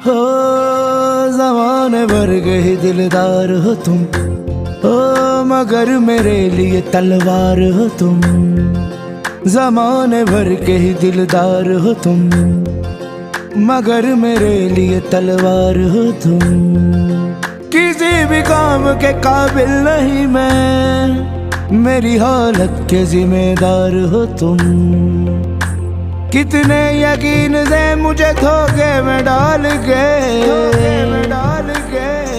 हो ज़माने भर गए दिलदार हो तुम, हो मगर मेरे लिए तलवार हो तुम। ज़माने भर के ही दिलदार हो तुम, मगर मेरे लिए तलवार हो तुम। किसी भी काम के काबिल नहीं मैं, मेरी हालत के जिम्मेदार हो तुम। कितने यकीन से मुझे धोखे में डाल के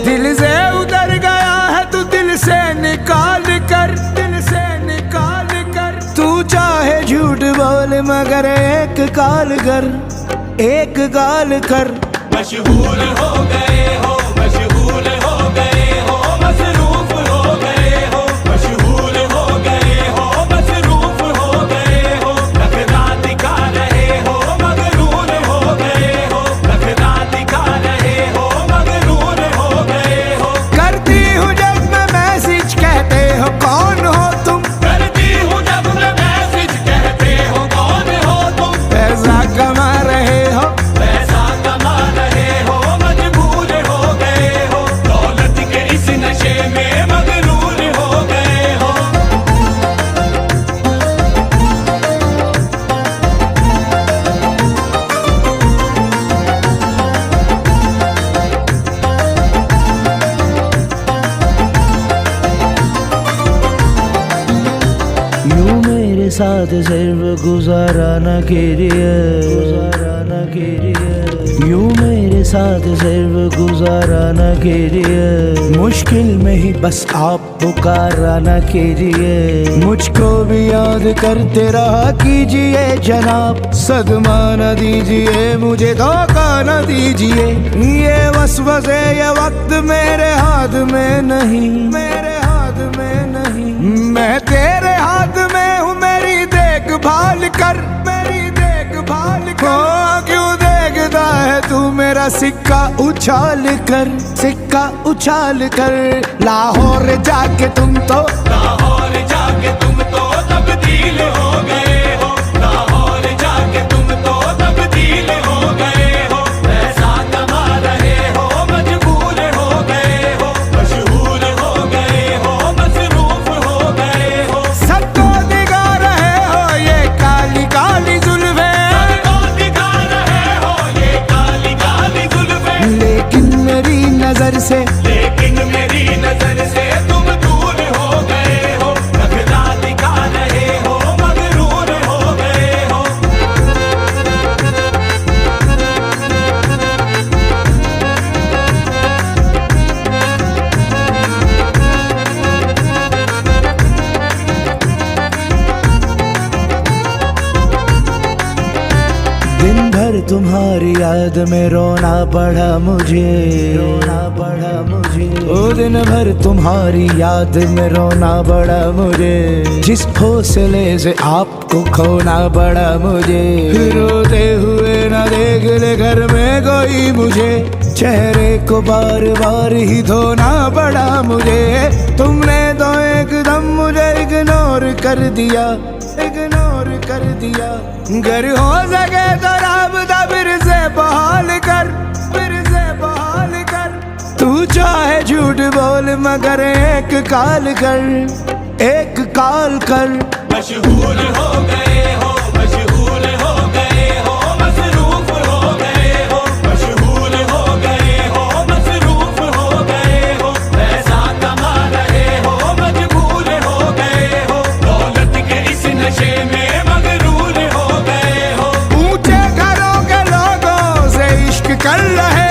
दिल से उतर गया है तू दिल से निकाल कर, दिल से निकाल कर। तू चाहे झूठ बोल मगर एक गाल कर, एक गाल कर। मशहूर हो गए हो, मशहूर हो गए हो, मसरूफ हो गए हो, मशहूर हो गए हो, मसरूफ हो गए हो। नखरा दिखा रहे हो, मगरूर हो गए हो, नखरा दिखा रहे हो, मगरूर हो गए हो। करती हूँ जब मैं मैसेज कहते हो कौन हो तुम, करती हूँ जब मैं मैसेज कहते हो कौन हो तुम। पैसा कमा रहे हो, पैसा कमा रहे हो, मजबूर हो गए हो, दौलत के इस नशे में मगरूर हो गए हो। यूं मेरे साथ सिर्फ गुजारा न कीजिए, यूं मेरे साथ सिर्फ गुजारा न कीजिए। मुश्किल में ही बस आप पुकारा न कीजिए। मुझको भी याद करते रहा कीजिए जनाब, सदमा न दीजिए मुझे, धोखा न दीजिए। ये वसवसे ये वक्त मेरे हाथ में नहीं, मेरे हाथ में नहीं। मैं तेरे हाथ में हूँ, मेरी देखभाल कर, मेरी देखभाल कर। क्यों देखता है तू मेरा सिक्का उछाल कर, सिक्का उछाल कर। लाहौर जाके तुम तो, लाहौर जाके तुम तो तब्दील हो गए हो, लाहौर जाके तुम तो तब्दील हो गए हो। पैसा कमा रहे हो, मजबूर हो गए हो, मशहूर हो गए हो, मसरूफ हो गए हो। सबको दिखा रहे हो ये काली काली जुल्फें, सबको दिखा रहे हो ये काली काली जुल्फें। लेकिन मेरी नजर से, लेकिन मेरी नजर से तुम दूर हो गए हो, नखरा दिखा रहे हो, मगरूर हो गए हो। दिन भर तुम्हारी याद में रोना पड़ा मुझे, रोना पड़ा मुझे। ओ दिन भर तुम्हारी याद में रोना पड़ा मुझे। जिस हौसले से आपको खोना पड़ा मुझे। रोते हुए ना देख ले घर में कोई मुझे, चेहरे को बार बार ही धोना पड़ा मुझे। तुमने तो एकदम मुझे इग्नोर कर दिया, इग्नोर कर दिया। घर हो सके तो राबता फिर से बहाल कर, फिर से बहाल कर। तू चाहे झूठ बोल मगर एक काल कर, एक काल कर। मशहूर हो गए हो, मशहूर हो गए हो, मसरूफ हो गए हो, मशहूर हो गए हो, मसरूफ हो गए हो। पैसा कमा रहे हो, मजबूर हो गए हो, दौलत के इस नशे में मगरूर हो गए हो। ऊंचे घरों के लोगों से इश्क कर रहे